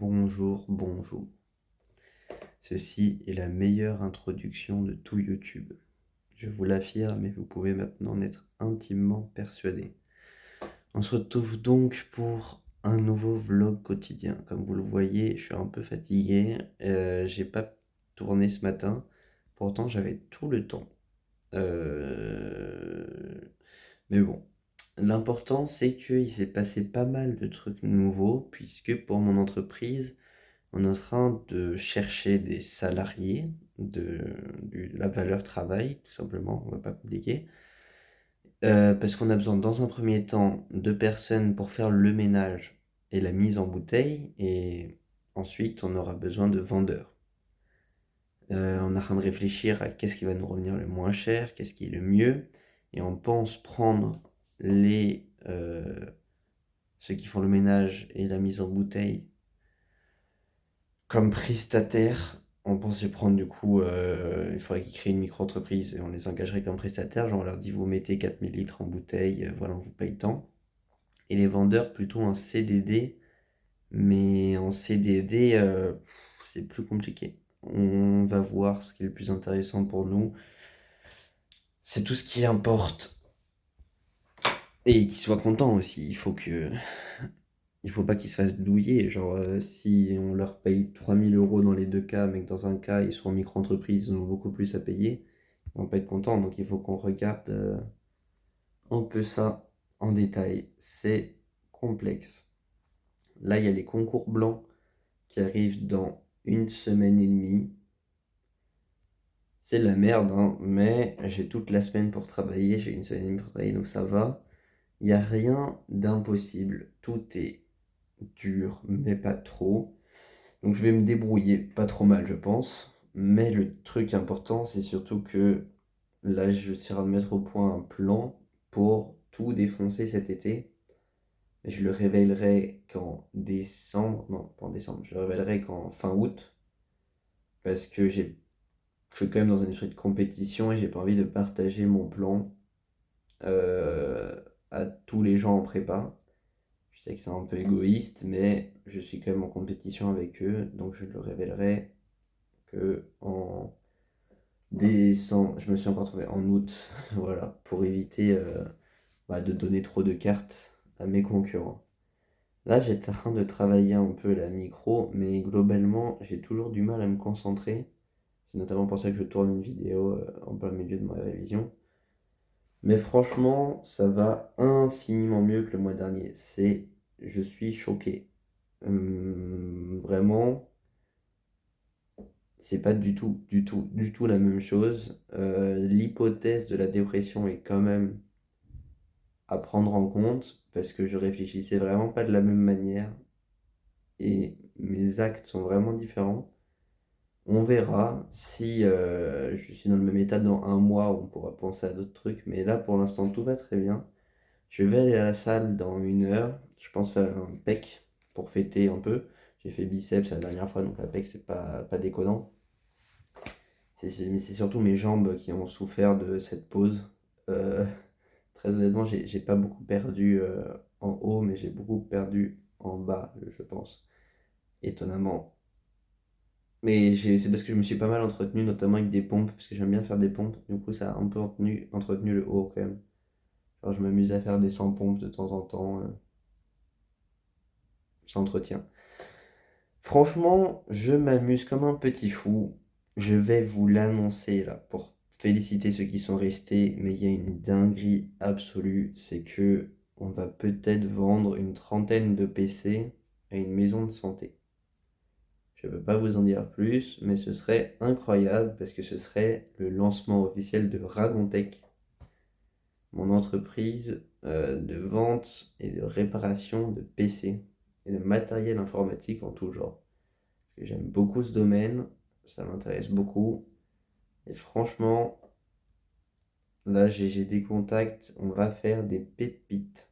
Bonjour, bonjour. Ceci est la meilleure introduction de tout YouTube. Je vous l'affirme et vous pouvez maintenant en être intimement persuadé. On se retrouve donc pour un nouveau vlog quotidien. Comme vous le voyez, je suis un peu fatigué. J'ai pas tourné ce matin. Pourtant, j'avais tout le temps. Mais bon, l'important c'est qu'il s'est passé pas mal de trucs nouveaux puisque pour mon entreprise, on est en train de chercher des salariés de la valeur travail, tout simplement, on va pas compliquer. Parce qu'on a besoin, dans un premier temps, de personnes pour faire le ménage et la mise en bouteille, et ensuite, on aura besoin de vendeurs. On est en train de réfléchir à qu'est-ce qui va nous revenir le moins cher, qu'est-ce qui est le mieux, et on pense prendre ceux qui font le ménage et la mise en bouteille comme prestataire. On pensait prendre du coup, il faudrait qu'ils créent une micro-entreprise et on les engagerait comme prestataires. Genre on leur dit vous mettez 4000 litres en bouteille, voilà, on vous paye tant. Et les vendeurs plutôt en CDD, mais en CDD, c'est plus compliqué. On va voir ce qui est le plus intéressant pour nous. C'est tout ce qui importe. Et qu'ils soient contents aussi. Il faut pas qu'ils se fassent douiller. Genre, si on leur paye 3000 € dans les deux cas, mais que dans un cas, ils sont en micro-entreprise, ils ont beaucoup plus à payer, ils vont pas être contents. Donc, il faut qu'on regarde un peu ça en détail. C'est complexe. Là, il y a les concours blancs qui arrivent dans une semaine et demie. C'est de la merde, hein, mais j'ai toute la semaine pour travailler, j'ai une semaine et demie pour travailler, donc ça va. Il n'y a rien d'impossible. Tout est dur, mais pas trop. Donc je vais me débrouiller, pas trop mal je pense. Mais le truc important, c'est surtout que là, je suis en train de mettre au point un plan pour tout défoncer cet été. Et je le révélerai qu'en décembre, non, pas en décembre, je le révélerai qu'en fin août. Parce que je suis quand même dans un esprit de compétition et j'ai pas envie de partager mon plan euh, à tous les gens en prépa. Je sais que c'est un peu égoïste, mais je suis quand même en compétition avec eux, donc je le révélerai que en décembre, je me suis encore trouvé en août, voilà, pour éviter de donner trop de cartes à mes concurrents. Là, j'étais en train de travailler un peu la micro, mais globalement, j'ai toujours du mal à me concentrer. C'est notamment pour ça que je tourne une vidéo en plein milieu de ma révision. Mais franchement, ça va infiniment mieux que le mois dernier. Je suis choqué. Vraiment, c'est pas du tout, du tout, du tout la même chose. L'hypothèse de la dépression est quand même à prendre en compte parce que je réfléchissais vraiment pas de la même manière et mes actes sont vraiment différents. On verra si je suis dans le même état dans un mois, on pourra penser à d'autres trucs, mais là pour l'instant tout va très bien. Je vais aller à la salle dans 1 heure, je pense faire un pec pour fêter un peu. J'ai fait biceps la dernière fois, donc la pec c'est pas déconnant. Mais c'est surtout mes jambes qui ont souffert de cette pause. Euh, Très honnêtement, j'ai pas beaucoup perdu en haut, mais j'ai beaucoup perdu en bas, je pense. Étonnamment. Mais c'est parce que je me suis pas mal entretenu, notamment avec des pompes, parce que j'aime bien faire des pompes. Du coup, ça a un peu entretenu le haut quand même. Genre, je m'amuse à faire des 100 pompes de temps en temps. Ça entretient. Franchement, je m'amuse comme un petit fou. Je vais vous l'annoncer là pour féliciter ceux qui sont restés, mais il y a une dinguerie absolue, c'est que on va peut-être vendre une trentaine de PC à une maison de santé. Je ne peux pas vous en dire plus, mais ce serait incroyable parce que ce serait le lancement officiel de Ragontech, mon entreprise de vente et de réparation de PC et de matériel informatique en tout genre. Parce que j'aime beaucoup ce domaine, ça m'intéresse beaucoup. Et franchement, là j'ai des contacts, on va faire des pépites.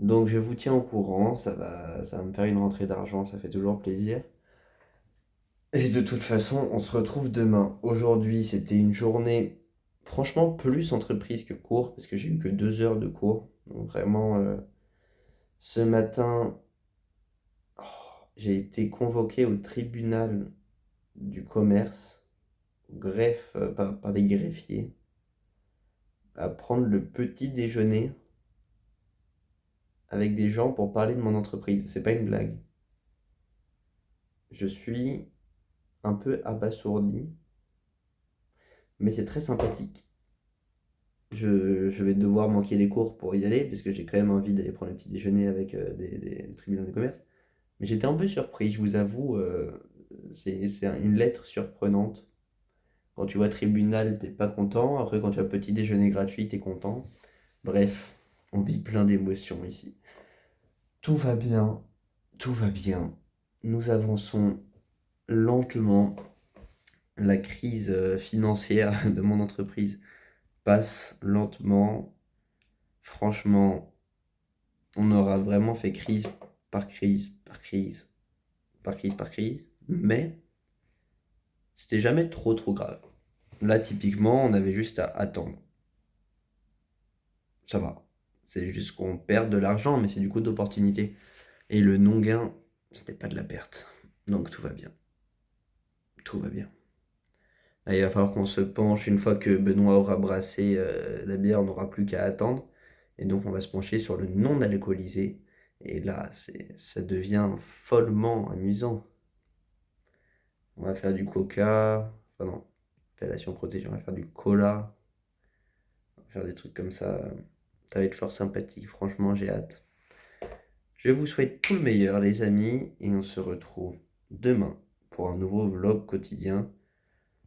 Donc je vous tiens au courant, ça va me faire une rentrée d'argent, ça fait toujours plaisir. Et de toute façon, on se retrouve demain. Aujourd'hui, c'était une journée franchement plus entreprise que cours, parce que j'ai eu que 2 heures de cours. Donc vraiment, ce matin, j'ai été convoqué au tribunal du commerce, par des greffiers, à prendre le petit déjeuner avec des gens pour parler de mon entreprise. C'est pas une blague. Je suis un peu abasourdi, mais c'est très sympathique. Je vais devoir manquer les cours pour y aller, parce que j'ai quand même envie d'aller prendre le petit déjeuner avec des tribunaux de commerce. Mais j'étais un peu surpris, je vous avoue. C'est une lettre surprenante. Quand tu vois tribunal, t'es pas content. Après, quand tu as petit déjeuner gratuit, t'es content. Bref, on vit plein d'émotions ici. Tout va bien, tout va bien. Nous avançons lentement. La crise financière de mon entreprise passe lentement. Franchement, on aura vraiment fait crise par crise, par crise, par crise, par crise. Mais c'était jamais trop trop grave. Là, typiquement, on avait juste à attendre. Ça va. C'est juste qu'on perd de l'argent, mais c'est du coup d'opportunité. Et le non-gain, c'était pas de la perte. Donc tout va bien. Tout va bien. Là, il va falloir qu'on se penche une fois que Benoît aura brassé la bière, on n'aura plus qu'à attendre. Et donc on va se pencher sur le non alcoolisé. Et là, ça devient follement amusant. On va faire du coca. Enfin non, appellation protégée, on va faire du cola. On va faire des trucs comme ça. Ça va être fort sympathique, franchement, j'ai hâte. Je vous souhaite tout le meilleur, les amis, et on se retrouve demain pour un nouveau vlog quotidien.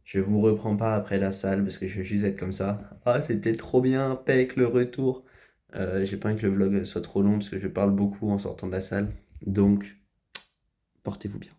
Je vous reprends pas après la salle parce que je vais juste être comme ça. Ah, c'était trop bien, Pec, le retour. J'ai pas envie que le vlog soit trop long parce que je parle beaucoup en sortant de la salle. Donc, portez-vous bien.